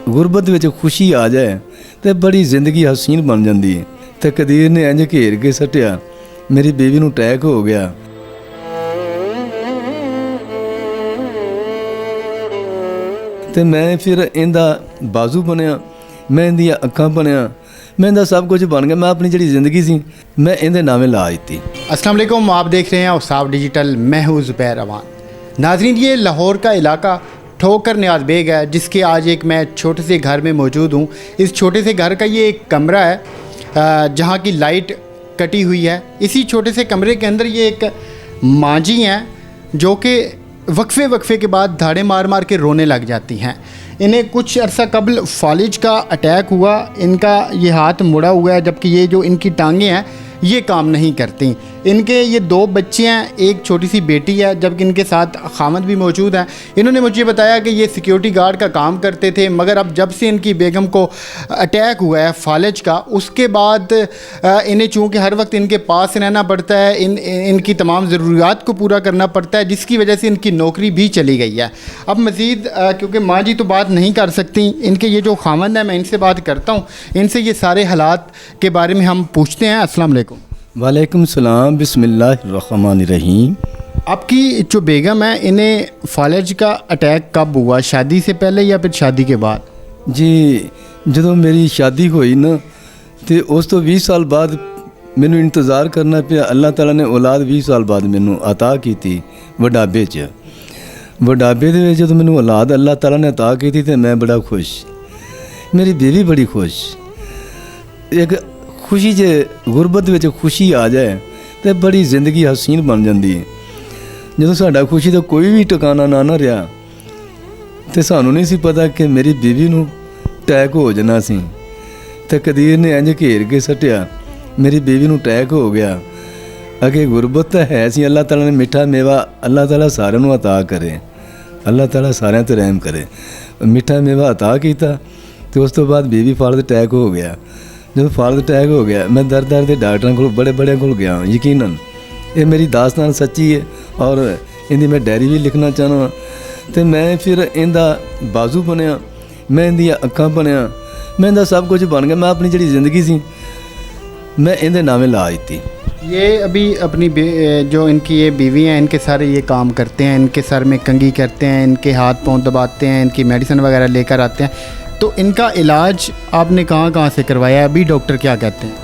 ਗੁਰਬਤ ਵਿੱਚ ਖੁਸ਼ੀ ਆ ਜਾਏ ਤੇ ਬੜੀ ਜ਼ਿੰਦਗੀ ਹਸੀਨ ਬਣ ਜਾਂਦੀ ਹੈ। ਤੇ ਕਦੀਰ ਨੇ ਇੰਜ ਘੇਰ ਕੇ ਸੱਟਿਆ, ਮੇਰੀ ਬੀਵੀ ਨੂੰ ਅਟੈਕ ਹੋ ਗਿਆ। ਤੇ ਮੈਂ ਫਿਰ ਇਹਦਾ ਬਾਜ਼ੂ ਬਣਿਆ, ਮੈਂ ਇਹਦੀਆਂ ਅੱਖਾਂ ਬਣਿਆ, मैं इंदा सब कुछ बन गया। मैं अपनी जी जिंदगी सी मैं इहदे नामे ला दी। अस्सलाम वालेकुम, आप देख रहे हैं औसाफ डिजिटल, मैं हूँ ज़ुबैर अवान। नाज़रीन, ये लाहौर का इलाका ठोकर नियाज़ बेग है, जिसके आज एक मैं छोटे से घर में मौजूद हूँ। इस छोटे से घर का ये एक कमरा है जहाँ की लाइट कटी हुई है। इसी छोटे से कमरे के अंदर ये एक माँ जी हैं जो कि वक्फे के बाद धाड़े मार मार के रोने लग जाती हैं। इन्हें कुछ अरसा कबल फालिज का अटैक हुआ, इनका ये हाथ मुड़ा हुआ है, जबकि ये जो इनकी टांगें हैं ये काम नहीं करती। इनके ये 2 बच्चे हैं, एक छोटी सी बेटी है, जबकि इनके साथ खामद भी मौजूद हैं। इन्होंने मुझे बताया कि ये सिक्योरिटी गार्ड का काम करते थे, मगर अब जब से इनकी बेगम को अटैक हुआ है फालिज का, उसके बाद इन्हें चूँकि हर वक्त इनके पास रहना पड़ता है, इनकी तमाम ज़रूरियात को पूरा करना पड़ता है, जिसकी वजह से इनकी नौकरी भी चली गई है। अब मज़ीद क्योंकि माँ जी तो बात नहीं कर सकती, इनके ये जो खामद है मैं इनसे बात करता हूँ, इनसे ये सारे हालात के बारे में हम पूछते हैं। अस्सलाम वालेकुम। वालेकुम सलाम, बिस्मिल्लाहिर्रहमानिर्रहीम। आपकी जो बेगम है, इन्हें फालिज का अटैक कब हुआ, शादी से पहले या फिर शादी के बाद? जी ਜਦੋਂ ਮੇਰੀ ਸ਼ਾਦੀ ਹੋਈ ਨਾ ਤੇ ਉਸ ਤੋਂ 20 ਸਾਲ ਬਾਅਦ ਮੈਨੂੰ ਇੰਤਜ਼ਾਰ ਕਰਨਾ ਪਿਆ। ਅੱਲਾਹ ਤਾਲਾ ਨੇ ਔਲਾਦ 20 ਸਾਲ ਬਾਅਦ ਮੈਨੂੰ ਅਤਾ ਕੀਤੀ ਵਡਾਬੇ 'ਚ। ਵਡਾਬੇ ਦੇ ਵਿੱਚ ਜਦੋਂ ਮੈਨੂੰ ਔਲਾਦ ਅੱਲਾਹ ਤਾਲਾ ਨੇ ਅਤਾ ਕੀਤੀ ਤੇ ਮੈਂ ਬੜਾ ਖੁਸ਼, ਮੇਰੀ ਬੀਵੀ ਬੜੀ ਖੁਸ਼। ਇੱਕ ਖੁਸ਼ੀ ਜੇ ਗੁਰਬਤ ਵਿੱਚ ਖੁਸ਼ੀ ਆ ਜਾਏ ਤੇ ਬੜੀ ਜ਼ਿੰਦਗੀ ਹਸੀਨ ਬਣ ਜਾਂਦੀ ਹੈ। ਜਦੋਂ ਸਾਡਾ ਖੁਸ਼ੀ ਦਾ ਕੋਈ ਵੀ ਟਿਕਾਣਾ ਨਾ ਰਿਹਾ ਤੇ ਸਾਨੂੰ ਨਹੀਂ ਸੀ ਪਤਾ ਕਿ ਮੇਰੀ ਬੀਵੀ ਨੂੰ ਅਟੈਕ ਹੋ ਜਾਣਾ ਸੀ। ਤੇ ਕਦੀਰ ਨੇ ਇੰਜ ਘੇਰ ਕੇ ਸੱਟਿਆ, ਮੇਰੀ ਬੀਵੀ ਨੂੰ ਅਟੈਕ ਹੋ ਗਿਆ। ਅੱਗੇ ਗੁਰਬਤ ਤਾਂ ਹੈ ਸੀ, ਅੱਲਾਹ ਤਾਲਾ ਨੇ ਮਿੱਠਾ ਮੇਵਾ ਅੱਲਾਹ ਤਾਲਾ ਸਾਰਿਆਂ ਨੂੰ ਅਤਾ ਕਰੇ, ਅੱਲਾਹ ਤਾਲਾ ਸਾਰਿਆਂ 'ਤੇ ਰਹਿਮ ਕਰੇ। ਮਿੱਠਾ ਮੇਵਾ ਅਤਾ ਕੀਤਾ ਤੇ ਉਸ ਤੋਂ ਬਾਅਦ ਬੀਵੀ ਫਾਲਤ ਅਟੈਕ ਹੋ ਗਿਆ। ਜਦੋਂ ਫਾਲਤ ਅਟੈਕ ਹੋ ਗਿਆ ਮੈਂ ਦਰ ਦੇ ਡਾਕਟਰਾਂ ਕੋਲ ਬੜੇ ਕੋਲ ਗਿਆ। ਯਕੀਨਨ ਇਹ ਮੇਰੀ ਦਾਸਤਾਨ ਸੱਚੀ ਹੈ ਔਰ ਇਹਦੀ ਮੈਂ ਡਾਇਰੀ ਵੀ ਲਿਖਣਾ ਚਾਹੁੰਦਾ। ਤੇ ਮੈਂ ਫਿਰ ਇਹਦਾ ਬਾਜ਼ੂ ਬਣਿਆ, ਮੈਂ ਇਹਦੀਆਂ ਅੱਖਾਂ ਬਣਿਆ, मैं इंदा सब कुछ बन गया। मैं अपनी जी जिंदगी सी मैं इहदे नामे ला दी। ये अभी अपनी जो इनकी ये बीवी हैं, इनके सारे ये काम करते हैं, इनके सर में कंघी करते हैं, इनके हाथ पाँव दबाते हैं, इनकी मेडिसिन वगैरह लेकर आते हैं। तो इनका इलाज आपने कहाँ से करवाया, अभी डॉक्टर क्या कहते हैं?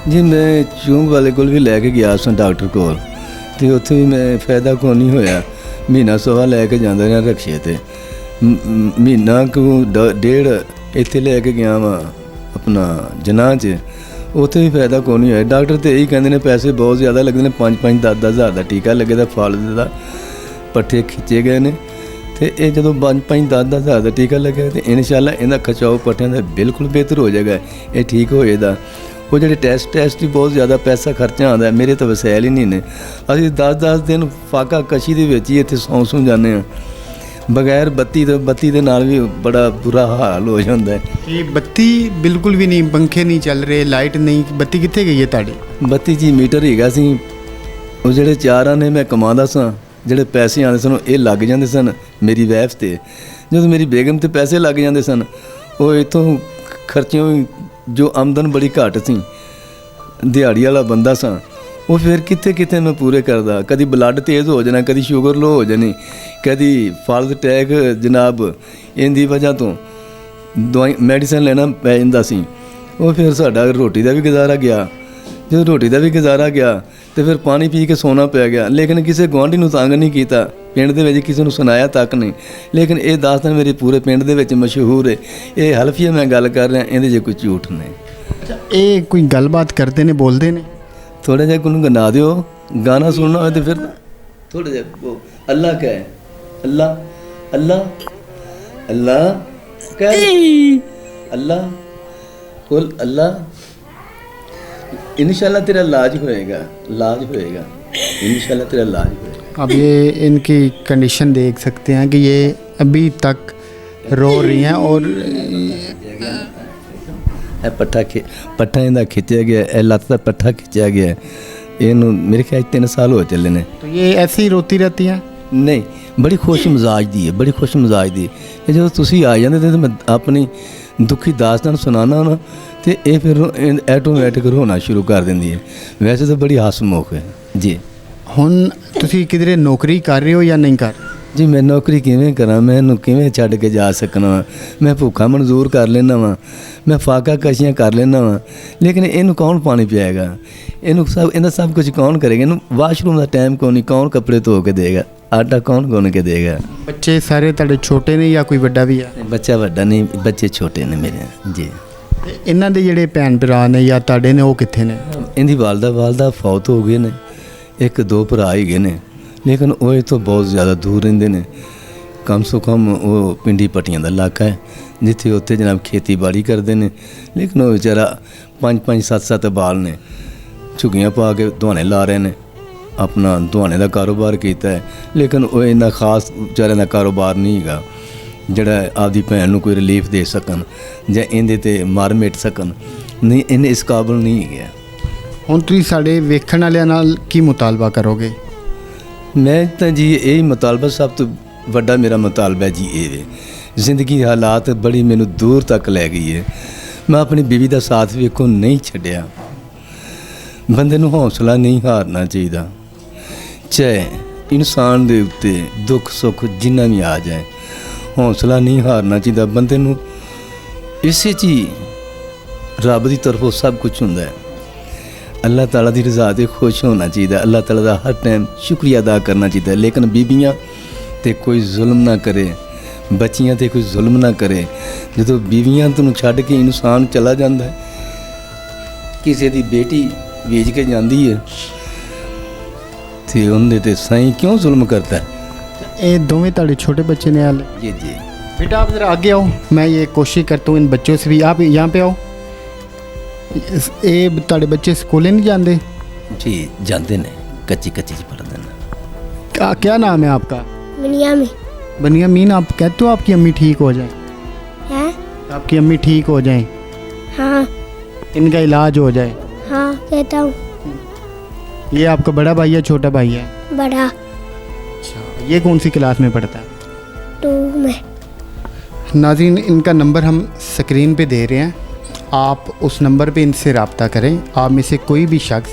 जी मैं चूंग वाले को भी लैके गया सा डॉक्टर को, तो उत्थे भी मैं फायदा को नहीं होया। महीना सवा लैके जाता रहा रक्शे ते, महीना को 1.5 ਇੱਥੇ ਲੈ ਕੇ ਗਿਆ ਵਾ ਆਪਣਾ ਜਨਾਹ 'ਚ, ਉੱਥੇ ਵੀ ਫਾਇਦਾ ਕੋਈ ਨਹੀਂ ਹੋਇਆ। ਡਾਕਟਰ ਤਾਂ ਇਹੀ ਕਹਿੰਦੇ ਨੇ ਪੈਸੇ ਬਹੁਤ ਜ਼ਿਆਦਾ ਲੱਗਦੇ ਨੇ, 5-5 10 ਹਜ਼ਾਰ ਦਾ ਟੀਕਾ ਲੱਗੇ ਦਾ, ਫਾਲਜ ਦਾ ਪੱਠੇ ਖਿੱਚੇ ਗਏ ਨੇ। ਅਤੇ ਇਹ ਜਦੋਂ 5-5 10 ਹਜ਼ਾਰ ਦਾ ਟੀਕਾ ਲੱਗਿਆ ਤਾਂ ਇਨਸ਼ਾਅੱਲਾ ਇਹਦਾ ਖਿਚਾਓ ਪੱਠਿਆਂ ਦਾ ਬਿਲਕੁਲ ਬਿਹਤਰ ਹੋ ਜਾਏਗਾ, ਇਹ ਠੀਕ ਹੋ ਜਾਏਗਾ। ਉਹ ਜਿਹੜੇ ਟੈਸਟ ਹੀ ਬਹੁਤ ਜ਼ਿਆਦਾ ਪੈਸਾ ਖਰਚਾ ਆਉਂਦਾ, ਮੇਰੇ ਤਾਂ ਵਸੈਲ ਹੀ ਨਹੀਂ ਨੇ। ਅਸੀਂ 10 ਦਿਨ ਫਾਕਾ ਕਸ਼ੀ ਦੇ ਵਿੱਚ ਹੀ ਇੱਥੇ ਸੌਂ ਜਾਂਦੇ ਹਾਂ ਬਗੈਰ ਬੱਤੀ ਦੇ ਨਾਲ ਵੀ ਬੜਾ ਬੁਰਾ ਹਾਲ ਹੋ ਜਾਂਦਾ ਹੈ। ਇਹ ਬੱਤੀ ਬਿਲਕੁਲ ਵੀ ਨਹੀਂ, ਪੰਖੇ ਨਹੀਂ ਚੱਲ ਰਹੇ, ਲਾਈਟ ਨਹੀਂ, ਬੱਤੀ ਕਿੱਥੇ ਗਈ ਹੈ ਤੁਹਾਡੀ? ਬੱਤੀ ਜੀ ਮੀਟਰ ਹੈਗਾ ਸੀ, ਉਹ ਜਿਹੜੇ 4 ਆਨੇ ਮੈਂ ਕਮਾਉਂਦਾ ਸਾਂ, ਜਿਹੜੇ ਪੈਸੇ ਆਉਂਦੇ ਸਨ ਇਹ ਲੱਗ ਜਾਂਦੇ ਸਨ ਮੇਰੀ ਵਾਈਫ 'ਤੇ। ਜਦੋਂ ਮੇਰੀ ਬੇਗਮ 'ਤੇ ਪੈਸੇ ਲੱਗ ਜਾਂਦੇ ਸਨ, ਉਹ ਇੱਥੋਂ ਖਰਚਿਆਂ ਜੋ ਆਮਦਨ ਬੜੀ ਘੱਟ ਸੀ, ਦਿਹਾੜੀ ਵਾਲਾ ਬੰਦਾ ਸਾਂ, ਉਹ ਫਿਰ ਕਿੱਥੇ ਮੈਂ ਪੂਰੇ ਕਰਦਾ। ਕਦੀ ਬਲੱਡ ਤੇਜ਼ ਹੋ ਜਾਣਾ, ਕਦੀ ਸ਼ੂਗਰ ਲੋ ਹੋ ਜਾਣੀ, ਕਦੀ ਫਾਲਤ ਅਟੈਕ ਜਨਾਬ, ਇਹਦੀ ਵਜ੍ਹਾ ਤੋਂ ਦਵਾਈ ਮੈਡੀਸਨ ਲੈਣਾ ਪੈ ਜਾਂਦਾ ਸੀ। ਉਹ ਫਿਰ ਸਾਡਾ ਰੋਟੀ ਦਾ ਵੀ ਗੁਜ਼ਾਰਾ ਗਿਆ। ਜਦੋਂ ਰੋਟੀ ਦਾ ਵੀ ਗੁਜ਼ਾਰਾ ਗਿਆ ਤੇ ਫਿਰ ਪਾਣੀ ਪੀ ਕੇ ਸੌਣਾ ਪੈ ਗਿਆ। ਲੇਕਿਨ ਕਿਸੇ ਗੁਆਂਢੀ ਨੂੰ ਤੰਗ ਨਹੀਂ ਕੀਤਾ, ਪਿੰਡ ਦੇ ਵਿੱਚ ਕਿਸੇ ਨੂੰ ਸੁਣਾਇਆ ਤੱਕ ਨਹੀਂ। ਲੇਕਿਨ ਇਹ ਦਾਸਤਾਨ ਮੇਰੇ ਪੂਰੇ ਪਿੰਡ ਦੇ ਵਿੱਚ ਮਸ਼ਹੂਰ ਹੈ। ਇਹ ਹਲਫੀਆ ਮੈਂ ਗੱਲ ਕਰ ਰਿਹਾ, ਇਹਦੇ 'ਚ ਕੋਈ ਝੂਠ ਨਹੀਂ। ਅੱਛਾ, ਇਹ ਕੋਈ ਗੱਲਬਾਤ ਕਰਦੇ ਨੇ, ਬੋਲਦੇ ਨੇ? ਥੋੜਾ ਜਿਹਾ ਕੋਈ ਗਨਾ ਦਿਓ, ਗਾਣਾ ਸੁਣਨਾ ਹੋਏ ਤੇ ਫਿਰ ਥੋੜਾ ਜਿਹਾ ਅੱਲਾ ਕਹੇ, ਅੱਲਾ ਅੱਲਾ ਅੱਲਾ ਕਹੇ, ਅੱਲਾ ਕੁਲ ਅੱਲਾ। इंशाल्लाह तेरा इलाज होएगा, इंशाल्लाह तेरा इलाज होएगा। अब ये इनकी कंडीशन देख सकते हैं कि ये अभी तक रो रही हैं और पट्ठा इनका खिंचा गया, लत्त का पट्ठा खिंचा गया। इनू मेरे ख्याल 3 साल हो चले ने। तो ये ऐसे ही रोती रहती हैं? नहीं, ਬੜੀ ਖੁਸ਼ ਮਿਜ਼ਾਜ ਦੀ ਹੈ, ਬੜੀ ਖੁਸ਼ ਮਿਜ਼ਾਜ ਦੀ। ਤੇ ਜਦੋਂ ਤੁਸੀਂ ਆ ਜਾਂਦੇ ਤੇ ਮੈਂ ਆਪਣੀ ਦੁਖੀ ਦਾਸਤਾਨ ਸੁਣਾਉਣਾ ਨਾ ਤੇ ਇਹ ਫਿਰ ਆਟੋਮੈਟਿਕ ਰੋਣਾ ਸ਼ੁਰੂ ਕਰ ਦਿੰਦੀ ਹੈ। ਵੈਸੇ ਤਾਂ ਬੜੀ ਹਸਮੁਖ ਹੈ ਜੀ। ਹੁਣ ਤੁਸੀਂ ਕਿਧਰੇ ਨੌਕਰੀ ਕਰ ਰਹੇ ਹੋ ਜਾਂ ਨਹੀਂ ਕਰ? ਜੀ ਮੈਂ ਨੌਕਰੀ ਕਿਵੇਂ ਕਰਾਂ, ਮੈਂ ਇਹਨੂੰ ਕਿਵੇਂ ਛੱਡ ਕੇ ਜਾ ਸਕਣਾ ਵਾ? ਮੈਂ ਭੁੱਖਾ ਮਨਜ਼ੂਰ ਕਰ ਲੈਂਦਾ ਵਾਂ, ਮੈਂ ਫਾਕਾ ਕਸ਼ੀਆਂ ਕਰ ਲੈਂਦਾ ਵਾਂ, ਲੇਕਿਨ ਇਹਨੂੰ ਕੌਣ ਪਾਣੀ ਪਿਆਏਗਾ? ਇਹਦਾ ਸਭ ਕੁਝ ਕੌਣ ਕਰੇਗਾ? ਇਹਨੂੰ ਵਾਸ਼ਰੂਮ ਦਾ ਟਾਈਮ ਕੌਣ ਨਹੀਂ, ਕੌਣ ਕੱਪੜੇ ਧੋ ਕੇ ਦੇਗਾ, ਆਟਾ ਕੌਣ ਗੁੰਨ ਕੇ ਦੇਗਾ? ਬੱਚੇ ਸਾਰੇ ਤੁਹਾਡੇ ਛੋਟੇ ਨੇ ਜਾਂ ਕੋਈ ਵੱਡਾ ਵੀ ਹੈ? ਬੱਚਾ ਵੱਡਾ ਨਹੀਂ, ਬੱਚੇ ਛੋਟੇ ਨੇ ਮੇਰੇ ਜੀ। ਤੇ ਇਹਨਾਂ ਦੇ ਜਿਹੜੇ ਭੈਣ ਭਰਾ ਨੇ ਜਾਂ ਤੁਹਾਡੇ ਨੇ ਉਹ ਕਿੱਥੇ ਨੇ? ਇਹਦੀ ਵਾਲਦਾ ਫੌਤ ਹੋ ਗਏ ਨੇ, ਇੱਕ ਦੋ ਭਰਾ ਹੀ ਗਏ ਨੇ, ਲੇਕਿਨ ਉਹ ਇਹ ਤੋਂ ਬਹੁਤ ਜ਼ਿਆਦਾ ਦੂਰ ਰਹਿੰਦੇ ਨੇ। ਕਮ ਸੋ ਕਮ ਉਹ ਪਿੰਡੀ ਪੱਟੀਆਂ ਦਾ ਇਲਾਕਾ ਹੈ ਜਿੱਥੇ ਉੱਥੇ ਜਨਾਬ ਖੇਤੀਬਾੜੀ ਕਰਦੇ ਨੇ, ਲੇਕਿਨ ਉਹ ਵਿਚਾਰਾ 5-5 7-7 ਬਾਲ ਨੇ, ਝੁੱਗੀਆਂ ਪਾ ਕੇ ਦੁਹਾਣੇ ਲਾ ਰਹੇ ਨੇ, ਆਪਣਾ ਦੁਹਾਣੇ ਦਾ ਕਾਰੋਬਾਰ ਕੀਤਾ ਹੈ, ਲੇਕਿਨ ਉਹ ਇੰਨਾ ਖਾਸ ਵਿਚਾਰਿਆਂ ਦਾ ਕਾਰੋਬਾਰ ਨਹੀਂ ਹੈਗਾ ਜਿਹੜਾ ਆਪਦੀ ਭੈਣ ਨੂੰ ਕੋਈ ਰਿਲੀਫ ਦੇ ਸਕਣ ਜਾਂ ਇਹਦੇ ਤੇ ਮਾਰ ਮਿਟ ਸਕਣ। ਨਹੀਂ, ਇਹਨੇ ਇਸ ਕਾਬਲ ਨਹੀਂ ਹੈਗਾ। ਹੁਣ ਤੁਸੀਂ ਸਾਡੇ ਵੇਖਣ ਵਾਲਿਆਂ ਨਾਲ ਕੀ ਮੁਤਾਲਬਾ ਕਰੋਗੇ? ਮੈਂ ਤਾਂ ਜੀ ਇਹ ਮੁਤਾਲਬਾ, ਸਭ ਤੋਂ ਵੱਡਾ ਮੇਰਾ ਮੁਤਾਲਬਾ ਜੀ ਇਹ ਵੇ, ਜ਼ਿੰਦਗੀ ਹਾਲਾਤ ਬੜੀ ਮੈਨੂੰ ਦੂਰ ਤੱਕ ਲੈ ਗਈ ਹੈ। ਮੈਂ ਆਪਣੀ ਬੀਵੀ ਦਾ ਸਾਥ ਵੇਖੋ ਨਹੀਂ ਛੱਡਿਆ। ਬੰਦੇ ਨੂੰ ਹੌਸਲਾ ਨਹੀਂ ਹਾਰਨਾ ਚਾਹੀਦਾ, ਚਾਹੇ ਇਨਸਾਨ ਦੇ ਉੱਤੇ ਦੁੱਖ ਸੁੱਖ ਜਿੰਨਾ ਵੀ ਆ ਜਾਏ, ਹੌਸਲਾ ਨਹੀਂ ਹਾਰਨਾ ਚਾਹੀਦਾ ਬੰਦੇ ਨੂੰ। ਇਸੇ 'ਚ ਹੀ ਰੱਬ ਦੀ ਤਰਫੋਂ ਸਭ ਕੁਝ ਹੁੰਦਾ ਹੈ। ਅੱਲਾਹ ਤਾਲਾ ਦੀ ਰਜ਼ਾ 'ਤੇ ਖੁਸ਼ ਹੋਣਾ ਚਾਹੀਦਾ, ਅੱਲਾਹ ਤਾਲਾ ਦਾ ਹਰ ਟਾਈਮ ਸ਼ੁਕਰੀਆ ਅਦਾ ਕਰਨਾ ਚਾਹੀਦਾ। ਲੇਕਿਨ ਬੀਬੀਆਂ 'ਤੇ ਕੋਈ ਜ਼ੁਲਮ ਨਾ ਕਰੇ, ਬੱਚੀਆਂ 'ਤੇ ਕੋਈ ਜ਼ੁਲਮ ਨਾ ਕਰੇ। ਜਦੋਂ ਬੀਵੀਆਂ ਨੂੰ ਛੱਡ ਕੇ ਇਨਸਾਨ ਚਲਾ ਜਾਂਦਾ ਹੈ, ਕਿਸੇ ਦੀ ਬੇਟੀ ਵੇਚ ਕੇ ਜਾਂਦੀ ਹੈ, ਤੇ ਉਹਦੇ 'ਤੇ ਸਾਈਂ ਕਿਉਂ ਜ਼ੁਲਮ ਕਰਦਾ ਹੈ? ये दोवें ताड़े छोटे बच्चे ने हाल? जी जी। बेटा आप ज़रा आगे आओ, मैं ये कोशिश करता हूँ इन बच्चों से भी। आप यहाँ पे आओ। ये ताड़े बच्चे स्कूले नहीं जाते? जी जाते ने, कच्ची कच्ची पढ़ते हैं। क्या नाम है आपका? बनियामीन। बनियामीन, आप कहते हो आपकी अम्मी ठीक हो जाए? हैं? आपकी अम्मी ठीक हो जाए, हाँ इनका इलाज हो जाए? हाँ कहता हूँ। ये आपका बड़ा भाई है छोटा भाई है? बड़ा। ये कौन सी क्लास में पढ़ता है? 2 में। नाज़रीन, इनका नंबर हम स्क्रीन पे दे रहे हैं, आप उस नंबर पे इनसे रब्ता करें। आप में से कोई भी शख्स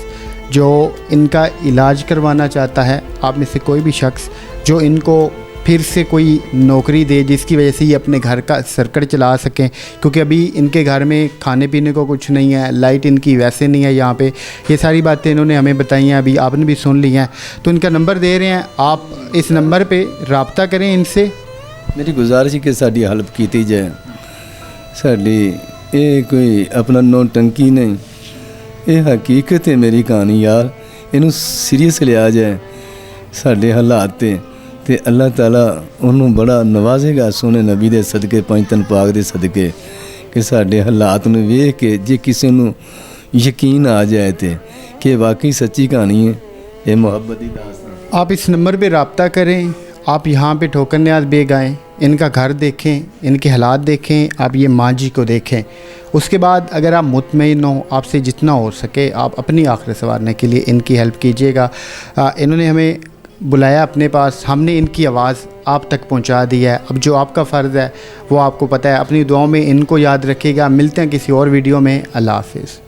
जो इनका इलाज करवाना चाहता है, आप में से कोई भी शख्स जो इनको फिर से कोई नौकरी दे जिसकी वजह से ये अपने घर का सर्कट चला सकें, क्योंकि अभी इनके घर में खाने पीने को कुछ नहीं है, लाइट इनकी वैसे नहीं है यहाँ पे। ये सारी बातें इन्होंने हमें बताई हैं, अभी आपने भी सुन ली हैं। तो इनका नंबर दे रहे हैं, आप इस नंबर पे रब्ता करें इनसे। मेरी गुजारिश है कि साड़ी हेल्प की जाए। साड़ी ये कोई अपना नौटंकी नहीं, ये हकीकत है मेरी कहानी यार, इनू सीरीयस लिया जाए। साढ़े हालात ਤੇ ਅੱਲਾਹ ਤਾਲਾ ਉਹਨੂੰ ਬੜਾ ਨਵਾਜ਼ੇਗਾ ਸੋਹਣੇ ਨਬੀ ਦੇ ਸਦਕੇ, ਪੰਜ ਤਨ ਪਾਕ ਦੇ ਸਦਕੇ, ਕਿ ਸਾਡੇ ਹਾਲਾਤ ਨੂੰ ਵੇਖ ਕੇ ਜੇ ਕਿਸੇ ਨੂੰ ਯਕੀਨ ਆ ਜਾਏ ਤੇ ਕਿ ਵਾਕਈ ਸੱਚੀ ਕਹਾਣੀ ਹੈ ਇਹ ਮੁਹੱਬਤ ਦੀ ਦਾਸਤਾਨ। आप इस नंबर पे रब्ता करें। आप यहाँ पे ठोकर न्याज़ बेग आएँ, इनका घर देखें, इनके हालात देखें, आप ये माँ जी को देखें। उसके बाद अगर आप मुतमईन हो, आपसे जितना हो सके आप अपनी आखिरत संवारने के लिए इनकी हेल्प कीजिएगा। इन्होंने हमें बुलाया अपने पास, हमने इनकी आवाज़ आप तक पहुंचा दी है। अब जो आपका फ़र्ज़ है वो आपको पता है। अपनी दुआओं में इनको याद रखिएगा। मिलते हैं किसी और वीडियो में। अल्लाह हाफ़िज़।